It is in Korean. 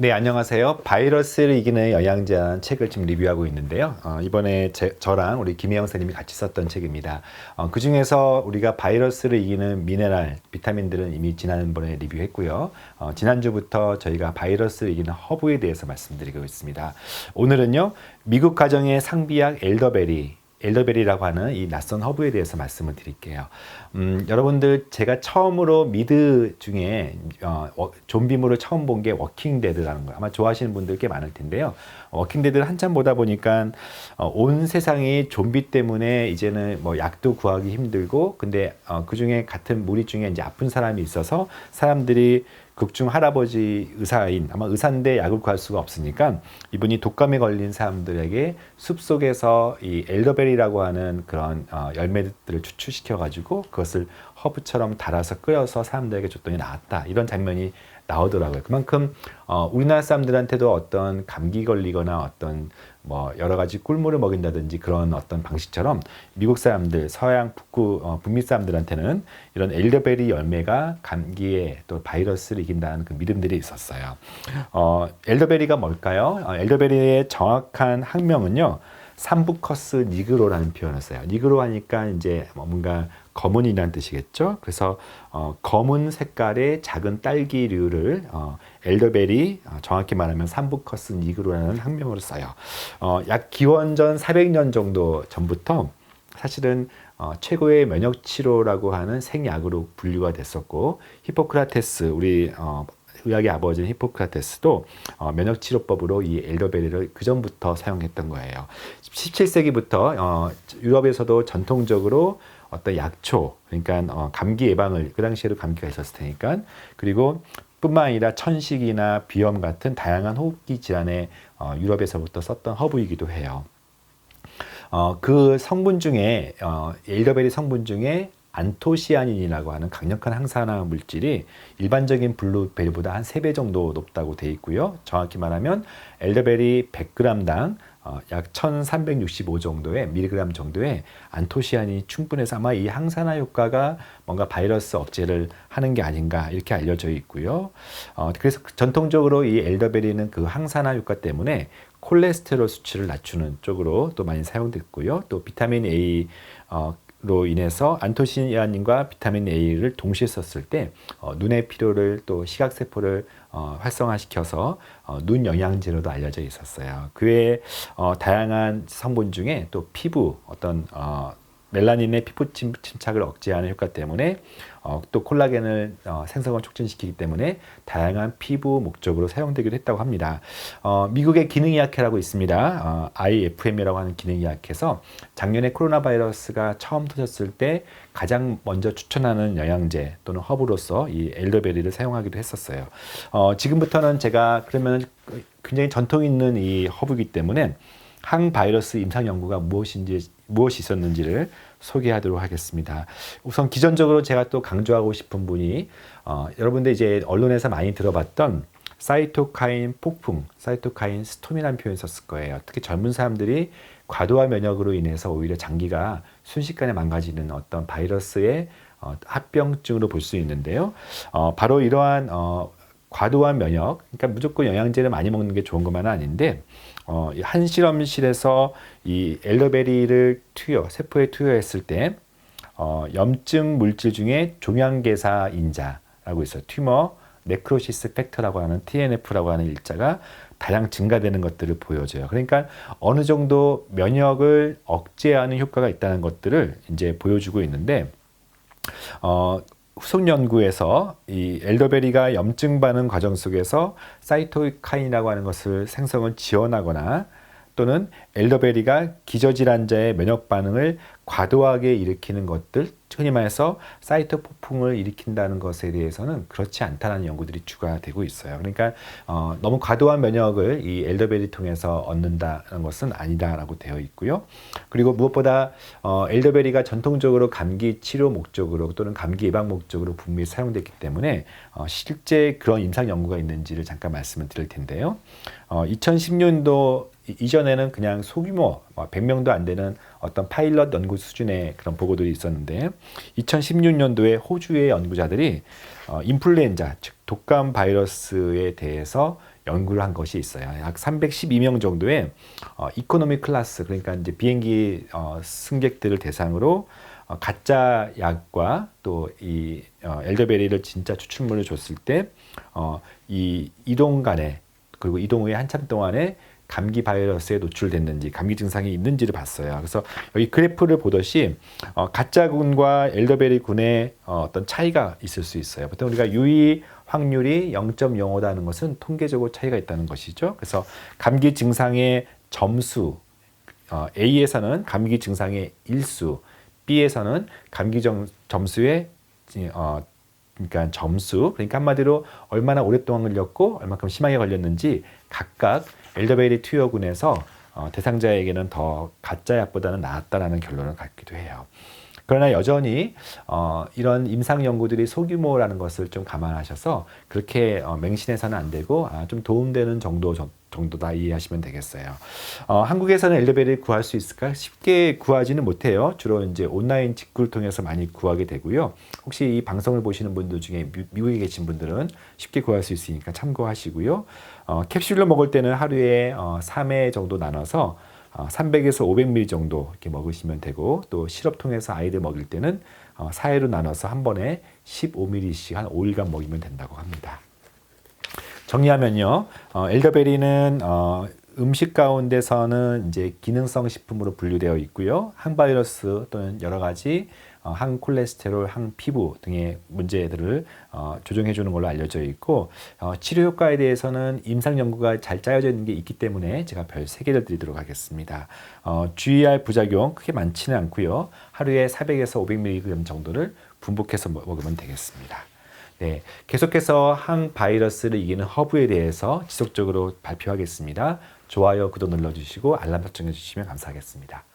네, 안녕하세요. 바이러스를 이기는 영양제라는 책을 지금 리뷰하고 있는데요. 이번에 저랑 우리 김혜영 선생님이 같이 썼던 책입니다. 그 중에서 우리가 바이러스를 이기는 미네랄, 비타민들은 이미 지난번에 리뷰했고요. 지난주부터 저희가 바이러스를 이기는 허브에 대해서 말씀드리고 있습니다. 오늘은요, 미국 가정의 상비약 엘더베리라고 하는 이 낯선 허브에 대해서 말씀을 드릴게요. 여러분들 제가 처음으로 미드 중에 좀비물을 처음 본 게 워킹데드라는 거 아마 좋아하시는 분들 꽤 많을 텐데요. 워킹데드를 한참 보다 보니까 온 세상이 좀비 때문에 이제는 뭐 약도 구하기 힘들고 근데 그 중에 같은 무리 중에 이제 아픈 사람이 있어서 사람들이 극중 할아버지 의사인 아마 의사인데 약을 구할 수가 없으니까 이분이 독감에 걸린 사람들에게 숲속에서 이 엘더베리라고 하는 그런 열매들을 추출시켜 가지고 그것을 허브처럼 달아서 끓여서 사람들에게 줬더니 나았다 이런 장면이 나오더라고요. 그만큼 우리나라 사람들한테도 어떤 감기 걸리거나 어떤 뭐 여러 가지 꿀물을 먹인다든지 그런 어떤 방식처럼 미국 사람들, 서양 북미 사람들한테는 이런 엘더베리 열매가 감기에 또 바이러스를 이긴다는 그 믿음들이 있었어요. 엘더베리가 뭘까요? 엘더베리의 정확한 학명은요. 삼부커스 니그로라는 표현을 써요. 니그로 하니까 이제 뭔가 검은이라는 뜻이겠죠. 그래서 검은 색깔의 작은 딸기류를 엘더베리, 정확히 말하면 삼부커스 니그로라는 학명으로 써요. 약 기원전 400년 정도 전부터 사실은 최고의 면역 치료라고 하는 생약으로 분류가 됐었고 히포크라테스 우리 의학의 아버지인 히포크라테스도 면역치료법으로 이 엘더베리를 그 전부터 사용했던 거예요. 17세기부터 유럽에서도 전통적으로 어떤 약초, 그러니까 감기 예방을 그 당시에도 감기가 있었을 테니까 그리고 뿐만 아니라 천식이나 비염 같은 다양한 호흡기 질환에 유럽에서부터 썼던 허브이기도 해요. 그 성분 중에 엘더베리 성분 중에 안토시아닌이라고 하는 강력한 항산화 물질이 일반적인 블루베리보다 한 3배 정도 높다고 되어 있고요. 정확히 말하면 엘더베리 100g당 약 1365 정도의 밀리그램 정도의 안토시아닌이 충분해서 아마 이 항산화 효과가 뭔가 바이러스 억제를 하는 게 아닌가 이렇게 알려져 있고요. 그래서 전통적으로 이 엘더베리는 그 항산화 효과 때문에 콜레스테롤 수치를 낮추는 쪽으로 또 많이 사용됐고요. 또 비타민 A 로 인해서 안토시아닌과 비타민 A를 동시에 썼을 때 눈의 피로를 또 시각세포를 활성화시켜서 눈 영양제로도 알려져 있었어요. 그 외에 다양한 성분 중에 또 피부 어떤 멜라닌의 피부 침착을 억제하는 효과 때문에 또 콜라겐을 생성을 촉진시키기 때문에 다양한 피부 목적으로 사용되기도 했다고 합니다. 미국의 기능의학회라고 있습니다. IFM이라고 하는 기능의학회에서 작년에 코로나 바이러스가 처음 터졌을 때 가장 먼저 추천하는 영양제 또는 허브로서 이 엘더베리를 사용하기도 했었어요. 지금부터는 제가 그러면 굉장히 전통 있는 이 허브이기 때문에 항바이러스 임상 연구가 무엇이 있었는지를 소개하도록 하겠습니다. 우선 기존적으로 제가 또 강조하고 싶은 분이 여러분들 이제 언론에서 많이 들어봤던 사이토카인 폭풍, 사이토카인 스톰이라는 표현을 썼을 거예요. 특히 젊은 사람들이 과도한 면역으로 인해서 오히려 장기가 순식간에 망가지는 어떤 바이러스의 합병증으로 볼 수 있는데요. 바로 이러한 과도한 면역, 그러니까 무조건 영양제를 많이 먹는 게 좋은 것만은 아닌데 한 실험실에서 이 엘더베리를 세포에 투여했을 때 염증 물질 중에 종양계사 인자라고 있어요. 튜머 네크로시스 팩터라고 하는 TNF라고 하는 일자가 다량 증가되는 것들을 보여줘요. 그러니까 어느 정도 면역을 억제하는 효과가 있다는 것들을 이제 보여주고 있는데 후속 연구에서 이 엘더베리가 염증 반응 과정 속에서 사이토카인이라고 하는 것을 생성을 지원하거나 또는 엘더베리가 기저질환자의 면역 반응을 과도하게 일으키는 것들, 흔히 말해서 사이토폭풍을 일으킨다는 것에 대해서는 그렇지 않다는 연구들이 추가되고 있어요. 그러니까 너무 과도한 면역을 이 엘더베리 통해서 얻는다는 것은 아니다라고 되어 있고요. 그리고 무엇보다 엘더베리가 전통적으로 감기 치료 목적으로 또는 감기 예방 목적으로 분명히 사용됐기 때문에 실제 그런 임상 연구가 있는지를 잠깐 말씀을 드릴 텐데요. 2010년도 이전에는 그냥 소규모 100명도 안 되는 어떤 파일럿 연구 수준의 그런 보고들이 있었는데 2016년도에 호주의 연구자들이 인플루엔자, 즉 독감 바이러스에 대해서 연구를 한 것이 있어요. 약 312명 정도의 이코노미 클래스, 그러니까 이제 비행기 승객들을 대상으로 가짜 약과 또 이 엘더베리를 진짜 추출물을 줬을 때 이 이동 간에, 그리고 이동 후에 한참 동안에 감기 바이러스에 노출됐는지, 감기 증상이 있는지를 봤어요. 그래서 여기 그래프를 보듯이 가짜 군과 엘더베리 군의 어떤 차이가 있을 수 있어요. 보통 우리가 유의 확률이 0.05라는 것은 통계적으로 차이가 있다는 것이죠. 그래서 감기 증상의 점수, A에서는 감기 증상의 일수, B에서는 감기 점수의 그러니까 점수, 그러니까 한마디로 얼마나 오랫동안 걸렸고 얼마큼 심하게 걸렸는지 각각 엘더베리 투여군에서 대상자에게는 더 가짜 약보다는 나았다라는 결론을 갖기도 해요. 그러나 여전히 이런 임상 연구들이 소규모라는 것을 좀 감안하셔서 그렇게 맹신해서는 안 되고 좀 도움되는 정도다 이해하시면 되겠어요. 한국에서는 엘더베리를 구할 수 있을까? 쉽게 구하지는 못해요. 주로 이제 온라인 직구를 통해서 많이 구하게 되고요. 혹시 이 방송을 보시는 분들 중에 미국에 계신 분들은 쉽게 구할 수 있으니까 참고하시고요. 캡슐로 먹을 때는 하루에 3회 정도 나눠서 300에서 500ml 정도 이렇게 먹으시면 되고, 또 시럽통해서 아이들 먹일 때는 4회로 나눠서 한 번에 15ml씩 한 5일간 먹이면 된다고 합니다. 정리하면요, 엘더베리는 음식 가운데서는 이제 기능성 식품으로 분류되어 있고요. 항바이러스 또는 여러 가지 항콜레스테롤, 항피부 등의 문제들을 조정해 주는 걸로 알려져 있고, 치료 효과에 대해서는 임상 연구가 잘 짜여져 있는 게 있기 때문에 제가 별 3개를 드리도록 하겠습니다. 주의할 부작용 크게 많지는 않고요. 하루에 400에서 500mg 정도를 분복해서 먹으면 되겠습니다. 네, 계속해서 항바이러스를 이기는 허브에 대해서 지속적으로 발표하겠습니다. 좋아요, 구독 눌러주시고 알람 설정해 주시면 감사하겠습니다.